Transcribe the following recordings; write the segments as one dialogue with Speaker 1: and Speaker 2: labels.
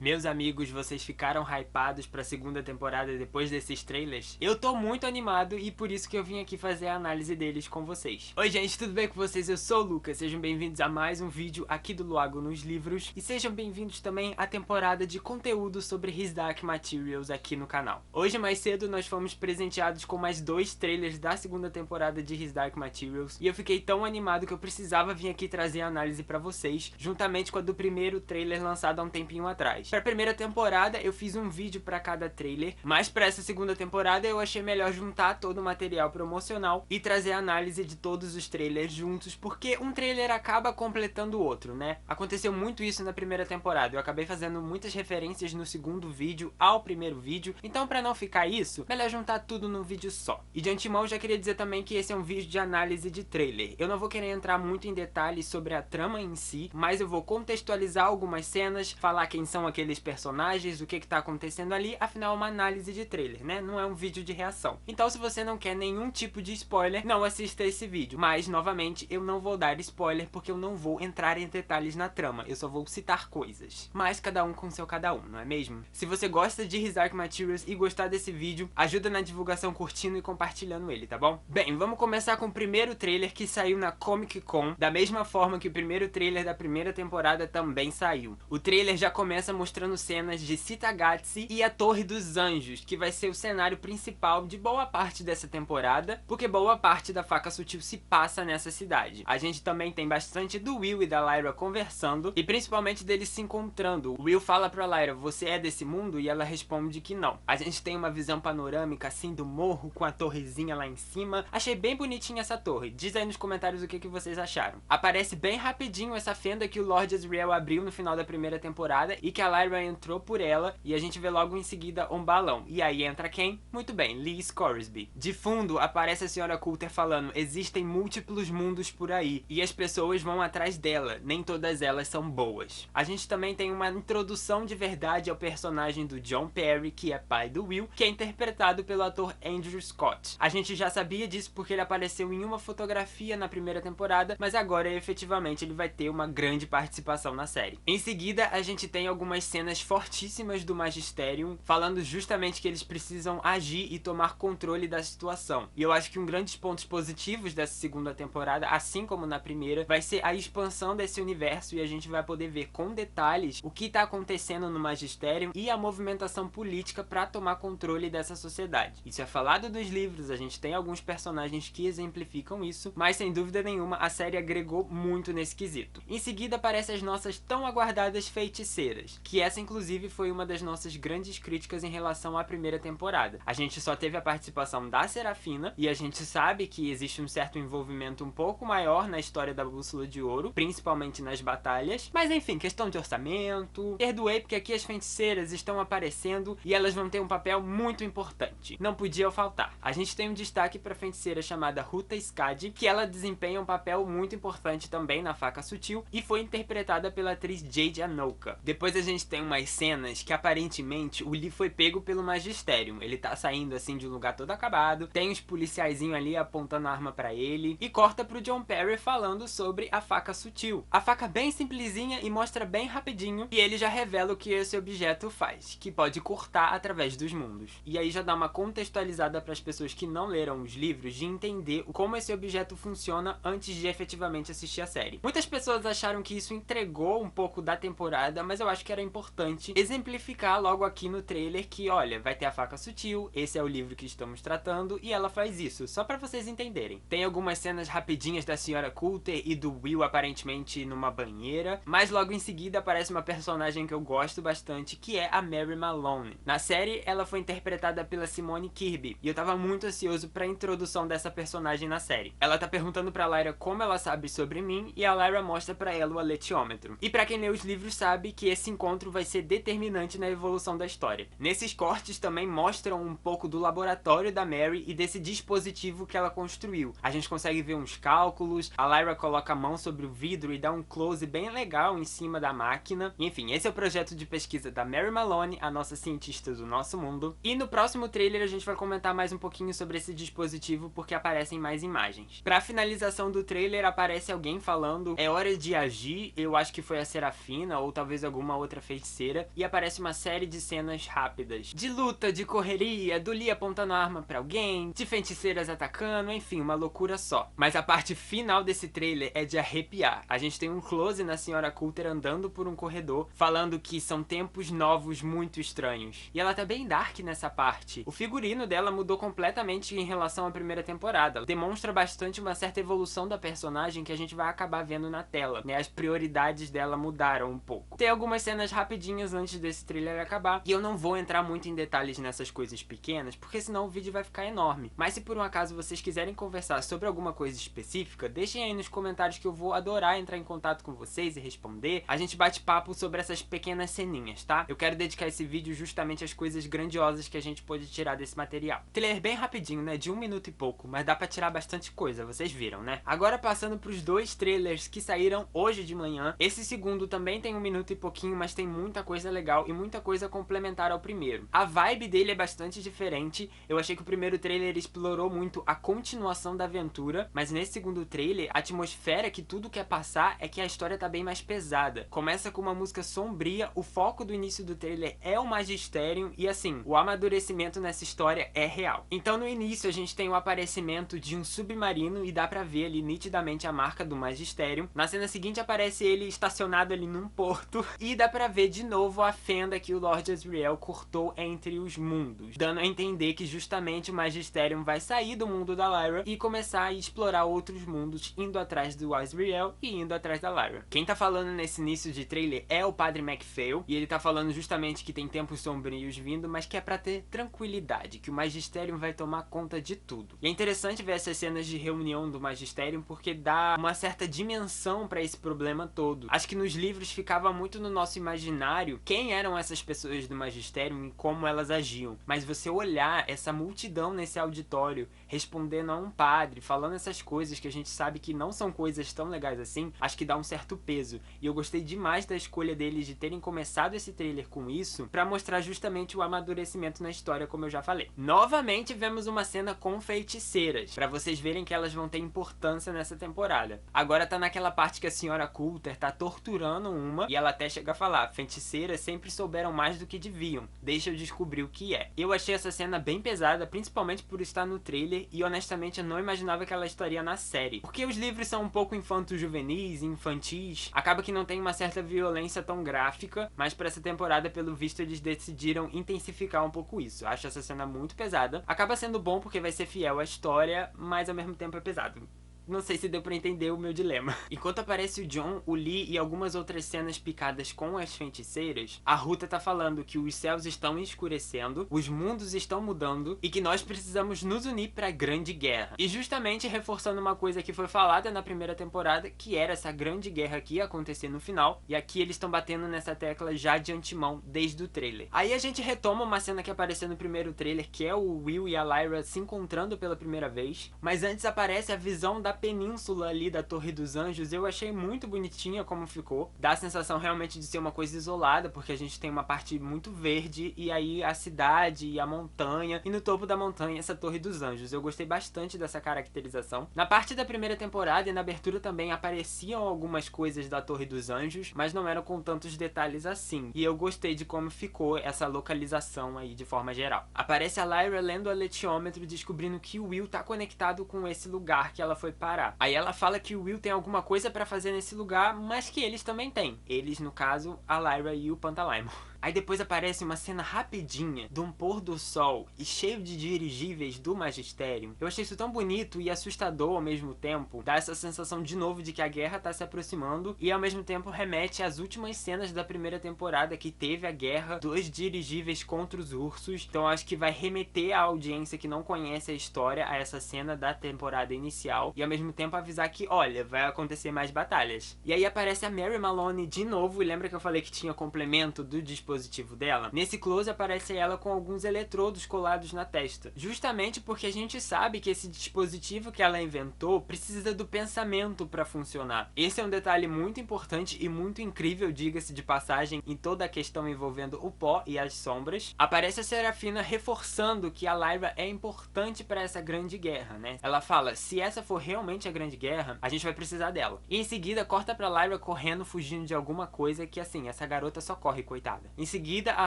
Speaker 1: Meus amigos, vocês ficaram hypados pra segunda temporada depois desses trailers? Eu tô muito animado e por isso que eu vim aqui fazer a análise deles com vocês. Oi gente, tudo bem com vocês? Eu sou o Lucas, sejam bem-vindos a mais um vídeo aqui do Luago nos Livros e sejam bem-vindos também à temporada de conteúdo sobre His Dark Materials aqui no canal. Hoje mais cedo nós fomos presenteados com mais 2 trailers da segunda temporada de His Dark Materials e eu fiquei tão animado que eu precisava vir aqui trazer a análise pra vocês, juntamente com a do primeiro trailer lançado há um tempinho atrás. Pra primeira temporada eu fiz um vídeo pra cada trailer, mas pra essa segunda temporada eu achei melhor juntar todo o material promocional e trazer a análise de todos os trailers juntos, porque um trailer acaba completando o outro, né? Aconteceu muito isso na primeira temporada, eu acabei fazendo muitas referências no segundo vídeo ao primeiro vídeo, então pra não ficar isso, melhor juntar tudo num vídeo só. E de antemão eu já queria dizer também que esse é um vídeo de análise de trailer. Eu não vou querer entrar muito em detalhes sobre a trama em si, mas eu vou contextualizar algumas cenas, falar quem são aqueles personagens, o que tá acontecendo ali, afinal é uma análise de trailer, né? Não é um vídeo de reação. Então se você não quer nenhum tipo de spoiler, não assista esse vídeo. Mas, novamente, eu não vou dar spoiler porque eu não vou entrar em detalhes na trama, eu só vou citar coisas. Mas cada um com seu cada um, não é mesmo? Se você gosta de His Dark Materials e gostar desse vídeo, ajuda na divulgação curtindo e compartilhando ele, tá bom? Bem, vamos começar com o primeiro trailer que saiu na Comic Con, da mesma forma que o primeiro trailer da primeira temporada também saiu. O trailer já começa mostrando cenas de Cittàgazze e a Torre dos Anjos, que vai ser o cenário principal de boa parte dessa temporada, porque boa parte da Faca Sutil se passa nessa cidade. A gente também tem bastante do Will e da Lyra conversando, e principalmente deles se encontrando. O Will fala pra Lyra, você é desse mundo? E ela responde que não. A gente tem uma visão panorâmica assim do morro com a torrezinha lá em cima. Achei bem bonitinha essa torre. Diz aí nos comentários o que vocês acharam. Aparece bem rapidinho essa fenda que o Lord Asriel abriu no final da primeira temporada e que a Lyra entrou por ela, e a gente vê logo em seguida um balão. E aí entra quem? Muito bem, Lee Scoresby. De fundo aparece a Senhora Coulter falando, existem múltiplos mundos por aí, e as pessoas vão atrás dela, nem todas elas são boas. A gente também tem uma introdução de verdade ao personagem do John Perry, que é pai do Will, que é interpretado pelo ator Andrew Scott. A gente já sabia disso porque ele apareceu em uma fotografia na primeira temporada, mas agora efetivamente ele vai ter uma grande participação na série. Em seguida a gente tem algumas cenas fortíssimas do Magisterium, falando justamente que eles precisam agir e tomar controle da situação. E eu acho que um grande pontos positivos dessa segunda temporada, assim como na primeira, vai ser a expansão desse universo, e a gente vai poder ver com detalhes o que tá acontecendo no Magisterium e a movimentação política para tomar controle dessa sociedade. Isso é falado dos livros, a gente tem alguns personagens que exemplificam isso, mas sem dúvida nenhuma a série agregou muito nesse quesito. Em seguida aparecem as nossas tão aguardadas feiticeiras, que essa inclusive foi uma das nossas grandes críticas em relação à primeira temporada. A gente só teve a participação da Serafina, e a gente sabe que existe um certo envolvimento um pouco maior na história da Bússola de Ouro, principalmente nas batalhas, mas enfim, questão de orçamento, perdoei porque aqui as feiticeiras estão aparecendo e elas vão ter um papel muito importante, não podia faltar. A gente tem um destaque para a feiticeira chamada Ruta Skadi, que ela desempenha um papel muito importante também na Faca Sutil e foi interpretada pela atriz Jade Anouka. Depois a gente tem umas cenas que aparentemente o Lee foi pego pelo Magisterium, ele tá saindo assim de um lugar todo acabado, tem uns policiaizinhos ali apontando a arma pra ele, e corta pro John Perry falando sobre a Faca Sutil. A faca bem simplesinha e mostra bem rapidinho, e ele já revela o que esse objeto faz, que pode cortar através dos mundos. E aí já dá uma contextualizada para as pessoas que não leram os livros de entender como esse objeto funciona antes de efetivamente assistir a série. Muitas pessoas acharam que isso entregou um pouco da temporada, mas eu acho que era importante exemplificar logo aqui no trailer que, olha, vai ter a Faca Sutil, esse é o livro que estamos tratando, e ela faz isso, só pra vocês entenderem. Tem algumas cenas rapidinhas da Senhora Coulter e do Will aparentemente numa banheira, mas logo em seguida aparece uma personagem que eu gosto bastante, que é a Mary Malone. Na série, ela foi interpretada pela Simone Kirby, e eu tava muito ansioso pra introdução dessa personagem na série. Ela tá perguntando pra Lyra como ela sabe sobre mim, e a Lyra mostra pra ela o aletiômetro. E pra quem lê os livros sabe que esse encontro vai ser determinante na evolução da história. Nesses cortes também mostram um pouco do laboratório da Mary e desse dispositivo que ela construiu. A gente consegue ver uns cálculos, a Lyra coloca a mão sobre o vidro e dá um close bem legal em cima da máquina. Enfim, esse é o projeto de pesquisa da Mary Malone, a nossa cientista do nosso mundo. E no próximo trailer a gente vai comentar mais um pouquinho sobre esse dispositivo porque aparecem mais imagens. Pra finalização do trailer aparece alguém falando, é hora de agir, eu acho que foi a Serafina ou talvez alguma outra feiticeira e aparece uma série de cenas rápidas. De luta, de correria, do Lee apontando a arma pra alguém, de feiticeiras atacando, enfim, uma loucura só. Mas a parte final desse trailer é de arrepiar. A gente tem um close na Senhora Coulter andando por um corredor, falando que são tempos novos muito estranhos. E ela tá bem dark nessa parte. O figurino dela mudou completamente em relação à primeira temporada. Demonstra bastante uma certa evolução da personagem que a gente vai acabar vendo na tela, né? As prioridades dela mudaram um pouco. Tem algumas cenas rapidinhas antes desse trailer acabar, e eu não vou entrar muito em detalhes nessas coisas pequenas, porque senão o vídeo vai ficar enorme. Mas se por um acaso vocês quiserem conversar sobre alguma coisa específica, deixem aí nos comentários que eu vou adorar entrar em contato com vocês e responder. A gente bate papo sobre essas pequenas ceninhas, tá? Eu quero dedicar esse vídeo justamente às coisas grandiosas que a gente pôde tirar desse material. Trailer bem rapidinho, né? De 1 minuto e pouco, mas dá pra tirar bastante coisa, vocês viram, né? Agora passando pros 2 trailers que saíram hoje de manhã. Esse segundo também tem 1 minuto e pouquinho, mas tem muita coisa legal e muita coisa complementar ao primeiro. A vibe dele é bastante diferente. Eu achei que o primeiro trailer explorou muito a continuação da aventura, mas nesse segundo trailer, a atmosfera que tudo quer passar é que a história tá bem mais pesada. Começa com uma música sombria, o foco do início do trailer é o magistério e assim, o amadurecimento nessa história é real. Então no início a gente tem o aparecimento de um submarino e dá pra ver ali nitidamente a marca do magistério. Na cena seguinte aparece ele estacionado ali num porto e dá pra ver de novo a fenda que o Lord Asriel cortou entre os mundos, dando a entender que justamente o magistério vai sair do mundo da Lyra e começar a explorar outros mundos, indo atrás do Asriel e indo atrás da Lyra. Quem tá falando nesse início de trailer é o Padre MacPhail, e ele tá falando justamente que tem tempos sombrios vindo, mas que é pra ter tranquilidade, que o magistério vai tomar conta de tudo. E é interessante ver essas cenas de reunião do magistério porque dá uma certa dimensão pra esse problema todo. Acho que nos livros ficava muito no nosso imaginário quem eram essas pessoas do magistério e como elas agiam, mas você olhar essa multidão nesse auditório respondendo a um padre, falando essas coisas que a gente sabe que não são coisas tão legais assim, acho que dá um certo peso. E eu gostei demais da escolha deles de terem começado esse trailer com isso, pra mostrar justamente o amadurecimento na história, como eu já falei. Novamente vemos uma cena com feiticeiras, pra vocês verem que elas vão ter importância nessa temporada. Agora tá naquela parte que a Senhora Coulter tá torturando uma, e ela até chega a falar: feiticeiras sempre souberam mais do que deviam, deixa eu descobrir o que é. Eu achei essa cena bem pesada, principalmente por estar no trailer, e honestamente eu não imaginava que ela estaria na série, porque os livros são um pouco infanto-juvenis, infantis, acaba que não tem uma certa violência tão gráfica, mas pra essa temporada, pelo visto, eles decidiram intensificar um pouco isso. Acho essa cena muito pesada, acaba sendo bom porque vai ser fiel à história, mas ao mesmo tempo é pesado. Não sei se deu pra entender o meu dilema. Enquanto aparece o Jon, o Lee e algumas outras cenas picadas com as feiticeiras, a Ruta tá falando que os céus estão escurecendo, os mundos estão mudando e que nós precisamos nos unir pra grande guerra. E justamente reforçando uma coisa que foi falada na primeira temporada, que era essa grande guerra que ia acontecer no final, e aqui eles estão batendo nessa tecla já de antemão, desde o trailer. Aí a gente retoma uma cena que apareceu no primeiro trailer, que é o Will e a Lyra se encontrando pela primeira vez, mas antes aparece a visão da península ali da Torre dos Anjos. Eu achei muito bonitinha como ficou. Dá a sensação realmente de ser uma coisa isolada, porque a gente tem uma parte muito verde e aí a cidade e a montanha, e no topo da montanha essa Torre dos Anjos. Eu gostei bastante dessa caracterização. Na parte da primeira temporada e na abertura também apareciam algumas coisas da Torre dos Anjos, mas não eram com tantos detalhes assim. E eu gostei de como ficou essa localização aí de forma geral. Aparece a Lyra lendo o aletiômetro, descobrindo que o Will tá conectado com esse lugar que ela foi parar. Aí ela fala que o Will tem alguma coisa pra fazer nesse lugar, mas que eles também têm. Eles, no caso, a Lyra e o Pantalaimon. Aí depois aparece uma cena rapidinha de um pôr do sol e cheio de dirigíveis do Magistério. Eu achei isso tão bonito e assustador ao mesmo tempo. Dá essa sensação de novo de que a guerra tá se aproximando e ao mesmo tempo remete às últimas cenas da primeira temporada, que teve a guerra dos dirigíveis contra os ursos. Então acho que vai remeter a audiência que não conhece a história a essa cena da temporada inicial e ao mesmo tempo avisar que, olha, vai acontecer mais batalhas. E aí aparece a Mary Malone de novo, e lembra que eu falei que tinha complemento do dispositivo dispositivo dela, nesse close aparece ela com alguns eletrodos colados na testa. Justamente porque a gente sabe que esse dispositivo que ela inventou precisa do pensamento para funcionar. Esse é um detalhe muito importante e muito incrível, diga-se de passagem, em toda a questão envolvendo o pó e as sombras. Aparece a Serafina reforçando que a Lyra é importante para essa grande guerra, né? Ela fala, se essa for realmente a grande guerra, a gente vai precisar dela. E em seguida corta pra Lyra correndo, fugindo de alguma coisa que, assim, essa garota só corre, coitada. Em seguida, a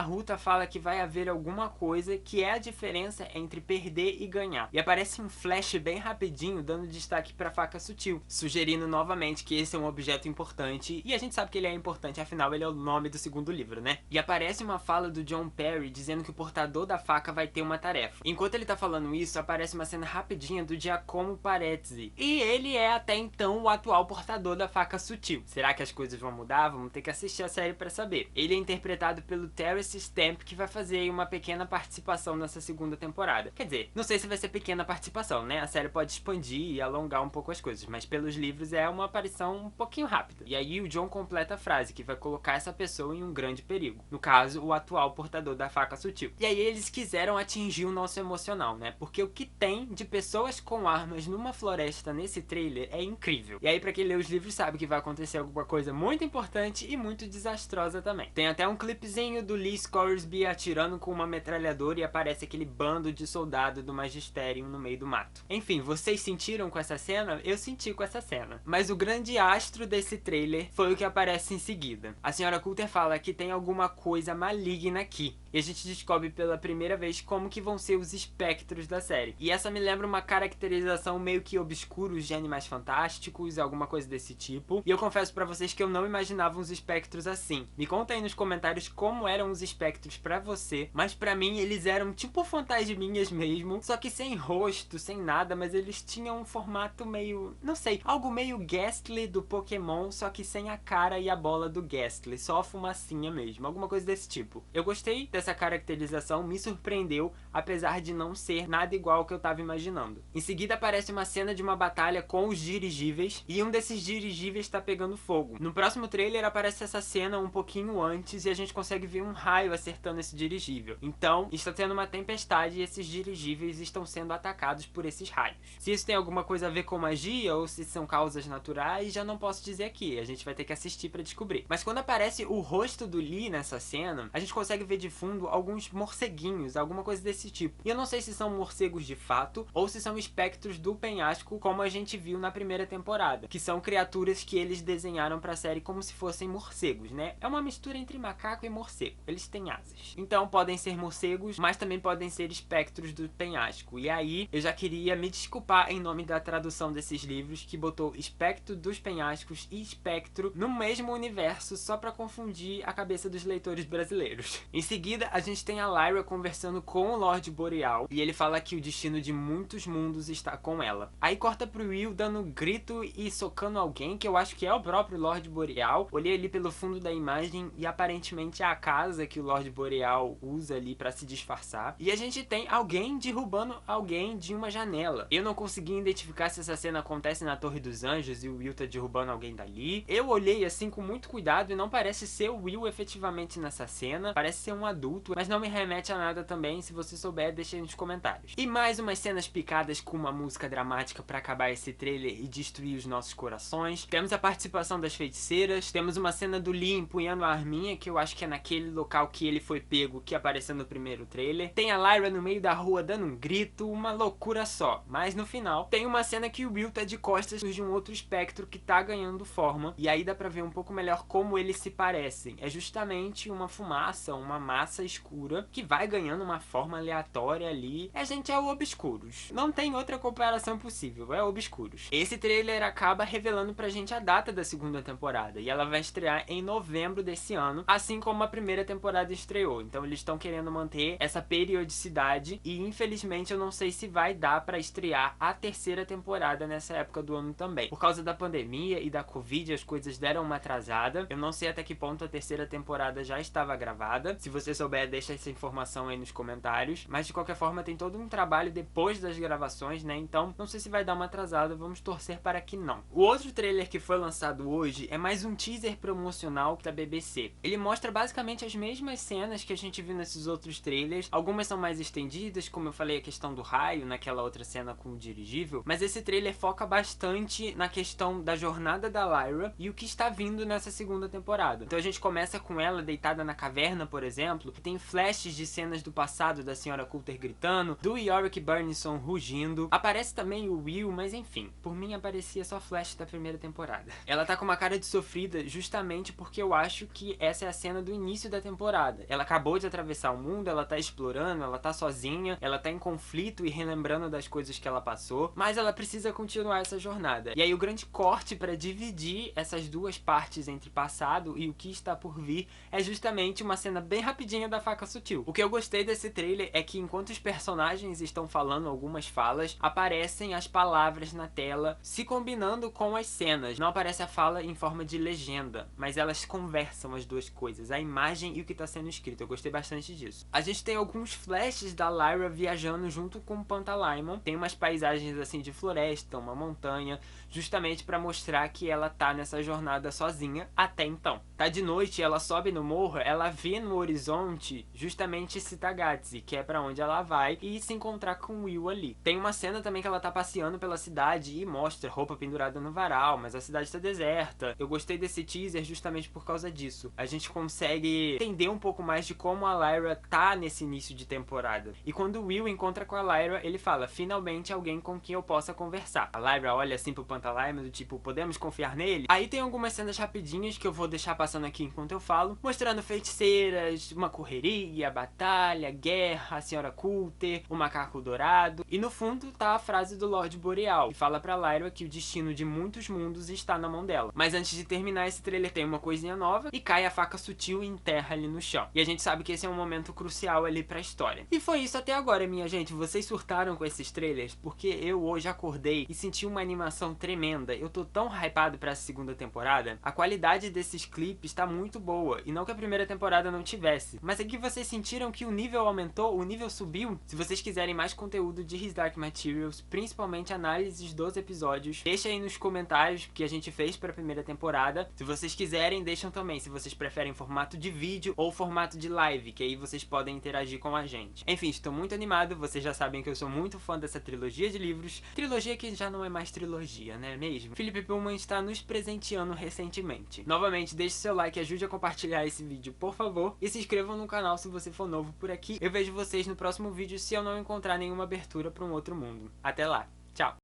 Speaker 1: Ruta fala que vai haver alguma coisa que é a diferença entre perder e ganhar. E aparece um flash bem rapidinho, dando destaque pra faca sutil, sugerindo novamente que esse é um objeto importante, e a gente sabe que ele é importante, afinal ele é o nome do segundo livro, né? E aparece uma fala do John Perry dizendo que o portador da faca vai ter uma tarefa. Enquanto ele tá falando isso, aparece uma cena rapidinha do Giacomo Parezzi, e ele é até então o atual portador da faca sutil. Será que as coisas vão mudar? Vamos ter que assistir a série pra saber. Ele é interpretado pelo Terence Stamp, que vai fazer uma pequena participação nessa segunda temporada. Quer dizer, não sei se vai ser pequena participação, né? A série pode expandir e alongar um pouco as coisas, mas pelos livros é uma aparição um pouquinho rápida. E aí o John completa a frase, que vai colocar essa pessoa em um grande perigo. No caso, o atual portador da faca sutil. E aí eles quiseram atingir o nosso emocional, né? Porque o que tem de pessoas com armas numa floresta nesse trailer é incrível. E aí pra quem lê os livros sabe que vai acontecer alguma coisa muito importante e muito desastrosa também. Tem até um clipezinho do Lee Scoresby atirando com uma metralhadora e aparece aquele bando de soldado do Magisterium no meio do mato. Enfim, vocês sentiram com essa cena? Eu senti com essa cena. Mas o grande astro desse trailer foi o que aparece em seguida. A senhora Coulter fala que tem alguma coisa maligna aqui. E a gente descobre pela primeira vez como que vão ser os espectros da série. E essa me lembra uma caracterização meio que obscuros de Animais Fantásticos, alguma coisa desse tipo. E eu confesso pra vocês que eu não imaginava uns espectros assim. Me conta aí nos comentários como eram os espectros pra você, mas pra mim eles eram tipo fantasminhas mesmo, só que sem rosto, sem nada, mas eles tinham um formato meio, não sei, algo meio Ghastly do Pokémon, só que sem a cara e a bola do Ghastly, só a fumacinha mesmo, alguma coisa desse tipo. Eu gostei dessa caracterização, me surpreendeu, apesar de não ser nada igual ao que eu tava imaginando. Em seguida aparece uma cena de uma batalha com os dirigíveis, e um desses dirigíveis tá pegando fogo. No próximo trailer aparece essa cena um pouquinho antes, e a gente consegue ver um raio acertando esse dirigível. Então, está tendo uma tempestade e esses dirigíveis estão sendo atacados por esses raios. Se isso tem alguma coisa a ver com magia, ou se são causas naturais, já não posso dizer aqui, a gente vai ter que assistir pra descobrir. Mas quando aparece o rosto do Lee nessa cena, a gente consegue ver de fundo alguns morceguinhos, alguma coisa desse tipo. E eu não sei se são morcegos de fato, ou se são espectros do penhasco, como a gente viu na primeira temporada, que são criaturas que eles desenharam pra série como se fossem morcegos, né? É uma mistura entre macaco e morcego, eles têm asas. Então podem ser morcegos, mas também podem ser espectros do penhasco. E aí eu já queria me desculpar em nome da tradução desses livros, que botou espectro dos penhascos e espectro no mesmo universo, só pra confundir a cabeça dos leitores brasileiros. Em seguida a gente tem a Lyra conversando com o Lorde Boreal, e ele fala que o destino de muitos mundos está com ela. Aí corta pro Will dando grito e socando alguém, que eu acho que é o próprio Lorde Boreal. Olhei ali pelo fundo da imagem e aparentemente é a casa que o Lorde Boreal usa ali pra se disfarçar. E a gente tem alguém derrubando alguém de uma janela. Eu não consegui identificar se essa cena acontece na Torre dos Anjos e o Will tá derrubando alguém dali. Eu olhei assim com muito cuidado e não parece ser o Will efetivamente nessa cena. Parece ser um adulto, mas não me remete a nada também. Se você souber, deixa aí nos comentários. E mais umas cenas picadas com uma música dramática pra acabar esse trailer e destruir os nossos corações. Temos a participação das feiticeiras. Temos uma cena do Lee empunhando a arminha, que eu acho que é naquele local que ele foi pego, que apareceu no primeiro trailer. Tem a Lyra no meio da rua dando um grito, uma loucura só. Mas no final, tem uma cena que o Will tá de costas de um outro espectro que tá ganhando forma. E aí dá pra ver um pouco melhor como eles se parecem. É justamente uma fumaça, uma massa escura, que vai ganhando uma forma aleatória ali. A gente é o Obscuros. Não tem outra comparação possível, é Obscuros. Esse trailer acaba revelando pra gente a data da segunda temporada, e ela vai estrear em novembro desse ano, assim como a primeira temporada estreou. Então eles estão querendo manter essa periodicidade, e infelizmente eu não sei se vai dar pra estrear a terceira temporada nessa época do ano também. Por causa da pandemia e da Covid, as coisas deram uma atrasada. Eu não sei até que ponto a terceira temporada já estava gravada. Se você souber, deixa essa informação aí nos comentários. Mas de qualquer forma, tem todo um trabalho depois das gravações, né? Então, não sei se vai dar uma atrasada, vamos torcer para que não. O outro trailer que foi lançado hoje é mais um teaser promocional da BBC. Ele mostra basicamente basicamente as mesmas cenas que a gente viu nesses outros trailers. Algumas são mais estendidas, como eu falei, a questão do raio naquela outra cena com o dirigível, mas esse trailer foca bastante na questão da jornada da Lyra e o que está vindo nessa segunda temporada. Então a gente começa com ela deitada na caverna, por exemplo, que tem flashes de cenas do passado da Senhora Coulter gritando, do Yorick Burnison rugindo. Aparece também o Will, mas enfim, por mim aparecia só flash da primeira temporada. Ela tá com uma cara de sofrida justamente porque eu acho que essa é a cena do início da temporada. Ela acabou de atravessar o mundo, ela tá explorando, ela tá sozinha, ela tá em conflito e relembrando das coisas que ela passou, mas ela precisa continuar essa jornada. E aí o grande corte para dividir essas duas partes entre passado e o que está por vir é justamente uma cena bem rapidinha da faca sutil. O que eu gostei desse trailer é que enquanto os personagens estão falando algumas falas, aparecem as palavras na tela se combinando com as cenas. Não aparece a fala em forma de legenda, mas elas conversam as duas coisas, a imagem e o que está sendo escrito. Eu gostei bastante disso. A gente tem alguns flashes da Lyra viajando junto com o Pantalaimon. Tem umas paisagens assim de floresta, uma montanha, justamente para mostrar que ela tá nessa jornada sozinha até então. Tá de noite, ela sobe no morro, ela vê no horizonte justamente Cittàgazze, que é para onde ela vai e se encontrar com o Will ali. Tem uma cena também que ela tá passeando pela cidade e mostra roupa pendurada no varal, mas a cidade tá deserta. Eu gostei desse teaser justamente por causa disso. A gente consegue entender um pouco mais de como a Lyra tá nesse início de temporada. E quando o Will encontra com a Lyra, ele fala, finalmente alguém com quem eu possa conversar. A Lyra olha assim pro Pantalaimon do tipo, podemos confiar nele? Aí tem algumas cenas rapidinhas que eu vou deixar passando aqui enquanto eu falo, mostrando feiticeiras, uma correria, batalha, guerra, a Senhora Coulter, o macaco dourado. E no fundo tá a frase do Lorde Boreal, que fala pra Lyra que o destino de muitos mundos está na mão dela. Mas antes de terminar esse trailer tem uma coisinha nova e cai a faca sutil e enterra ali no chão. E a gente sabe que esse é um momento crucial ali pra história. E foi isso até agora, minha gente. Vocês surtaram com esses trailers? Porque eu hoje acordei e senti uma animação tremenda. Eu tô tão hypado pra essa segunda temporada. A qualidade desses clipes tá muito boa. E não que a primeira temporada não tivesse. Mas é que vocês sentiram que o nível aumentou, o nível subiu? Se vocês quiserem mais conteúdo de His Dark Materials, principalmente análises dos episódios, deixa aí nos comentários que a gente fez pra primeira temporada. Se vocês quiserem, deixam também se vocês preferem formato de vídeo ou formato de live, que aí vocês podem interagir com a gente. Enfim, estou muito animado, vocês já sabem que eu sou muito fã dessa trilogia de livros. Trilogia que já não é mais trilogia, né mesmo? Philip Pullman está nos presenteando recentemente. Novamente, deixe seu like, ajude a compartilhar esse vídeo, por favor. E se inscrevam no canal se você for novo por aqui. Eu vejo vocês no próximo vídeo se eu não encontrar nenhuma abertura para um outro mundo. Até lá, tchau!